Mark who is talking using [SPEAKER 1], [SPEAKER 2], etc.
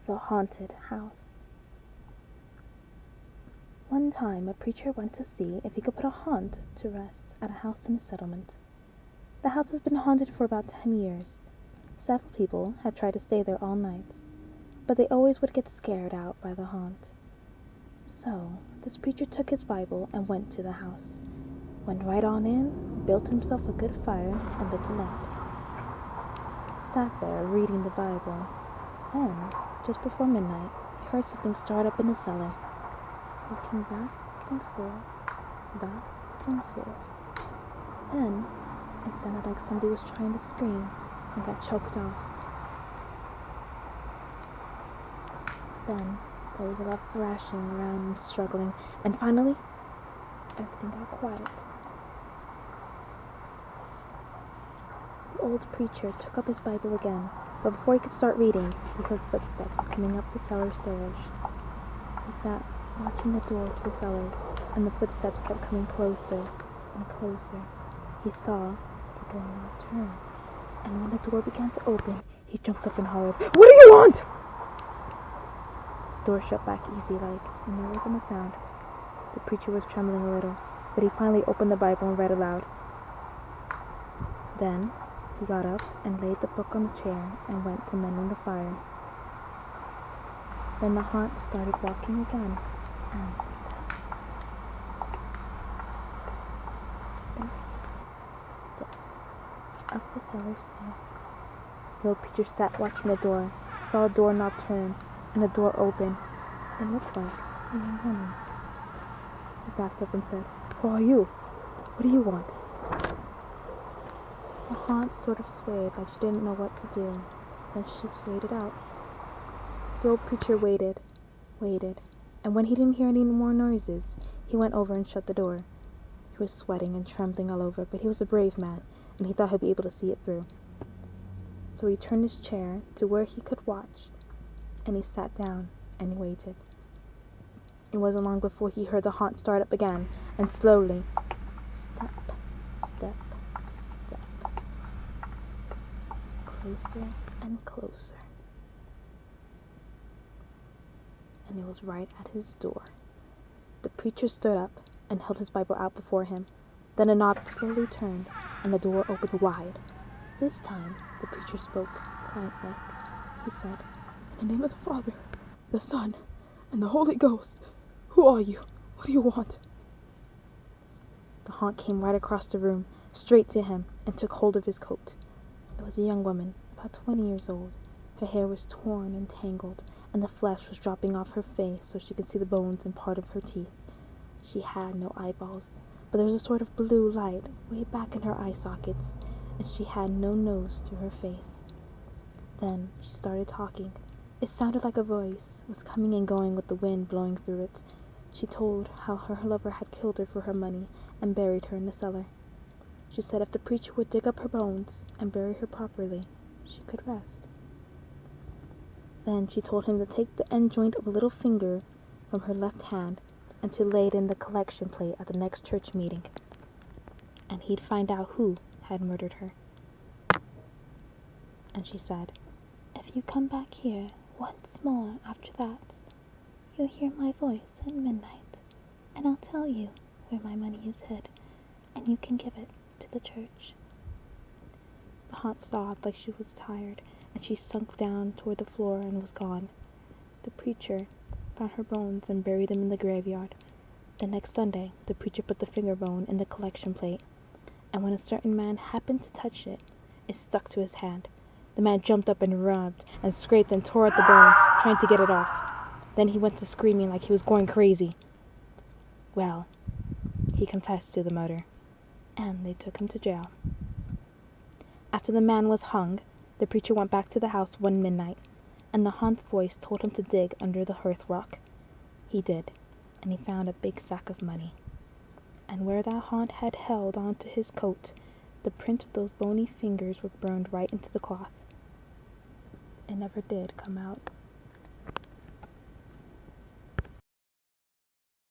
[SPEAKER 1] The Haunted House. One time a preacher went to see if he could put a haunt to rest at a house in a settlement. The house has been haunted for about 10 years. Several people had tried to stay there all night, but they always would get scared out by the haunt. So this preacher took his Bible and went to the house, went right on in, built himself a good fire, and lit a lamp. Sat there reading the Bible, and just before midnight he heard something start up in the cellar, walking back and forth, back and forth. Then it sounded like somebody was trying to scream and got choked off. Then there was a lot of thrashing around and struggling, and finally everything got quiet. The old preacher took up his Bible again, but before he could start reading, he heard footsteps coming up the cellar stairs. He sat watching the door to the cellar, and the footsteps kept coming closer and closer. He saw the doorknob turn, and when the door began to open, he jumped up and hollered, "What do you want?" The door shut back easy-like, and there wasn't a sound. The preacher was trembling a little, but he finally opened the Bible and read aloud. Then he got up and laid the book on the chair and went to mending the fire. Then the haunt started walking again, and step, up the cellar stairs. The old preacher sat watching the door, saw a doorknob turn, and the door open. It looked like a young woman. He backed up and said, "Who are you? What do you want?" The haunt sort of swayed like she didn't know what to do. Then she just faded out. The old preacher waited, and when he didn't hear any more noises, he went over and shut the door. He was sweating and trembling all over, but he was a brave man, and he thought he'd be able to see it through. So he turned his chair to where he could watch, and he sat down and waited. It wasn't long before he heard the haunt start up again, and slowly, step, step, step, closer and closer. And it was right at his door. The preacher stood up and held his Bible out before him. Then a knob slowly turned, and the door opened wide. This time, the preacher spoke quietly. He said, "In the name of the Father, the Son, and the Holy Ghost, who are you? What do you want?" The haunt came right across the room, straight to him, and took hold of his coat. It was a young woman, about 20 years old. Her hair was torn and tangled, and the flesh was dropping off her face so she could see the bones and part of her teeth. She had no eyeballs, but there was a sort of blue light way back in her eye sockets, and she had no nose to her face. Then she started talking. It sounded like a voice was coming and going with the wind blowing through it. She told how her lover had killed her for her money and buried her in the cellar. She said if the preacher would dig up her bones and bury her properly, she could rest. Then she told him to take the end joint of a little finger from her left hand and to lay it in the collection plate at the next church meeting, and he'd find out who had murdered her. And she said, "If you come back here once more after that, you'll hear my voice at midnight, and I'll tell you where my money is hid, and you can give it to the church." The haunt sobbed like she was tired, and she sunk down toward the floor and was gone. The preacher found her bones and buried them in the graveyard. The next Sunday, the preacher put the finger bone in the collection plate, and when a certain man happened to touch it, it stuck to his hand. The man jumped up and rubbed and scraped and tore at the bone, trying to get it off. Then he went to screaming like he was going crazy. Well, he confessed to the murder, and they took him to jail. After the man was hung, the preacher went back to the house one midnight, and the haunt's voice told him to dig under the hearthrug. He did, and he found a big sack of money. And where that haunt had held on to his coat, the print of those bony fingers were burned right into the cloth. It never did come out.